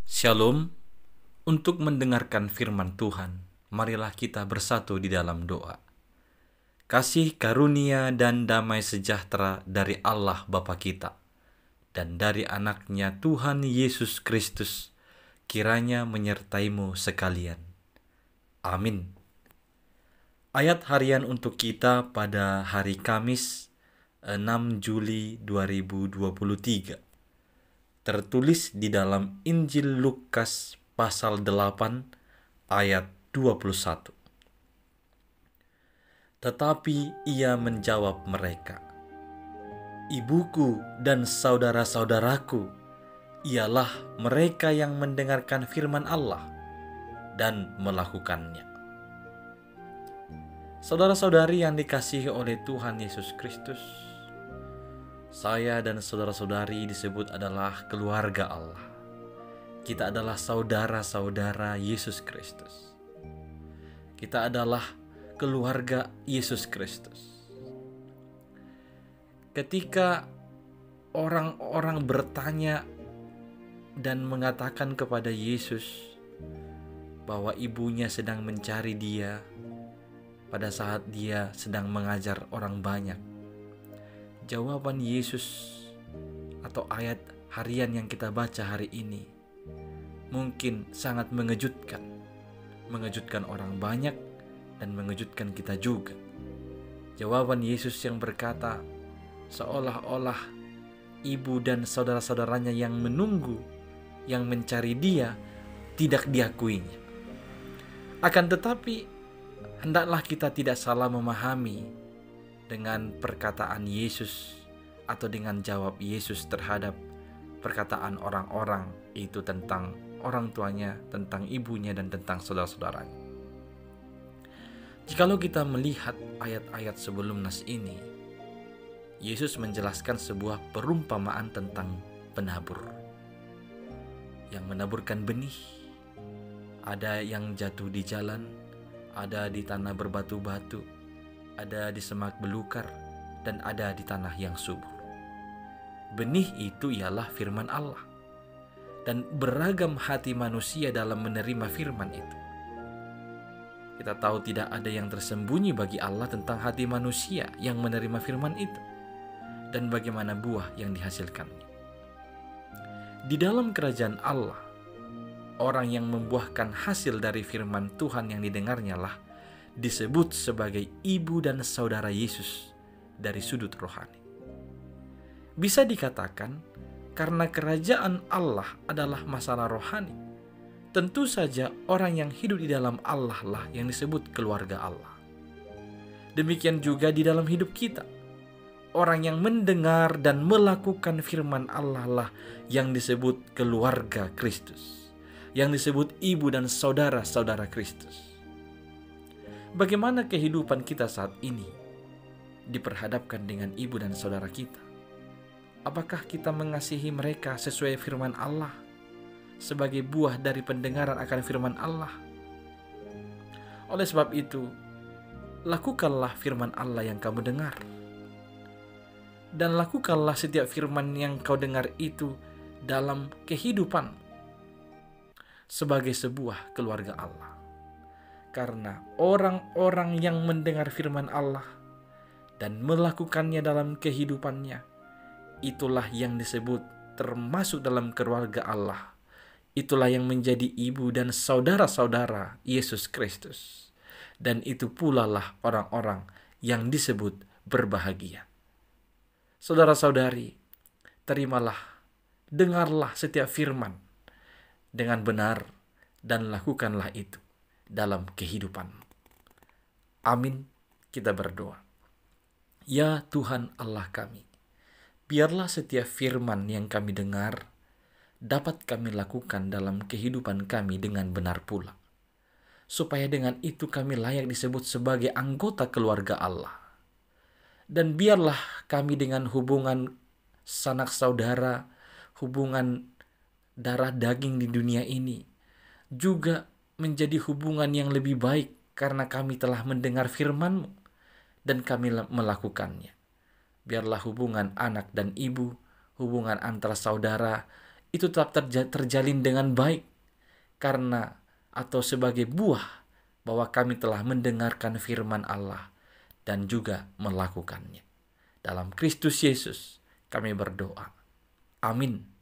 Shalom. Untuk mendengarkan firman Tuhan, marilah kita bersatu di dalam doa. Kasih karunia dan damai sejahtera dari Allah Bapa kita dan dari anaknya Tuhan Yesus Kristus kiranya menyertaimu sekalian. Amin. Ayat harian untuk kita pada hari Kamis 6 Juli 2023 tertulis di dalam Injil Lukas pasal 8 ayat 21. Tetapi ia menjawab mereka, "Ibuku dan saudara-saudaraku ialah mereka yang mendengarkan firman Allah dan melakukannya." Saudara-saudari yang dikasihi oleh Tuhan Yesus Kristus, saya dan saudara-saudari disebut adalah keluarga Allah. Kita adalah saudara-saudara Yesus Kristus. Kita adalah keluarga Yesus Kristus. Ketika orang-orang bertanya dan mengatakan kepada Yesus bahwa ibunya sedang mencari dia pada saat dia sedang mengajar orang banyak, jawaban Yesus atau ayat harian yang kita baca hari ini mungkin sangat mengejutkan orang banyak dan mengejutkan kita juga. Jawaban Yesus yang berkata, seolah-olah ibu dan saudara-saudaranya yang menunggu, yang mencari dia, tidak diakuinya. Akan tetapi, hendaklah kita tidak salah memahami dengan perkataan Yesus atau dengan jawab Yesus terhadap perkataan orang-orang itu tentang orang tuanya, tentang ibunya, dan tentang saudara-saudaranya. Jikalau kita melihat ayat-ayat sebelum nas ini, Yesus menjelaskan sebuah perumpamaan tentang penabur yang menaburkan benih. Ada yang jatuh di jalan, ada di tanah berbatu-batu, ada di semak belukar, dan ada di tanah yang subur. Benih itu ialah firman Allah, dan beragam hati manusia dalam menerima firman itu. Kita tahu tidak ada yang tersembunyi bagi Allah tentang hati manusia yang menerima firman itu, dan bagaimana buah yang dihasilkannya. Di dalam kerajaan Allah, orang yang membuahkan hasil dari firman Tuhan yang didengarnya lah disebut sebagai ibu dan saudara Yesus dari sudut rohani. Bisa dikatakan karena kerajaan Allah adalah masalah rohani, tentu saja orang yang hidup di dalam Allah lah yang disebut keluarga Allah. Demikian juga di dalam hidup kita, orang yang mendengar dan melakukan firman Allah lah yang disebut keluarga Kristus, yang disebut ibu dan saudara-saudara Kristus. Bagaimana kehidupan kita saat ini diperhadapkan dengan ibu dan saudara kita? Apakah kita mengasihi mereka sesuai firman Allah sebagai buah dari pendengaran akan firman Allah? Oleh sebab itu, lakukanlah firman Allah yang kamu dengar, dan lakukanlah setiap firman yang kau dengar itu dalam kehidupan sebagai sebuah keluarga Allah. Karena orang-orang yang mendengar firman Allah dan melakukannya dalam kehidupannya, itulah yang disebut termasuk dalam keluarga Allah. Itulah yang menjadi ibu dan saudara-saudara Yesus Kristus. Dan itu pula lah orang-orang yang disebut berbahagia. Saudara-saudari, terimalah, dengarlah setiap firman dengan benar dan lakukanlah itu dalam kehidupan. Amin. Kita berdoa. Ya Tuhan Allah kami, biarlah setiap firman yang kami dengar dapat kami lakukan dalam kehidupan kami dengan benar pula, supaya dengan itu kami layak disebut sebagai anggota keluarga Allah. Dan biarlah kami dengan hubungan sanak saudara, hubungan darah daging di dunia ini, juga menjadi hubungan yang lebih baik karena kami telah mendengar firman-Mu dan kami melakukannya. Biarlah hubungan anak dan ibu, hubungan antara saudara, itu tetap terjalin dengan baik karena atau sebagai buah bahwa kami telah mendengarkan firman Allah dan juga melakukannya. Dalam Kristus Yesus kami berdoa. Amin.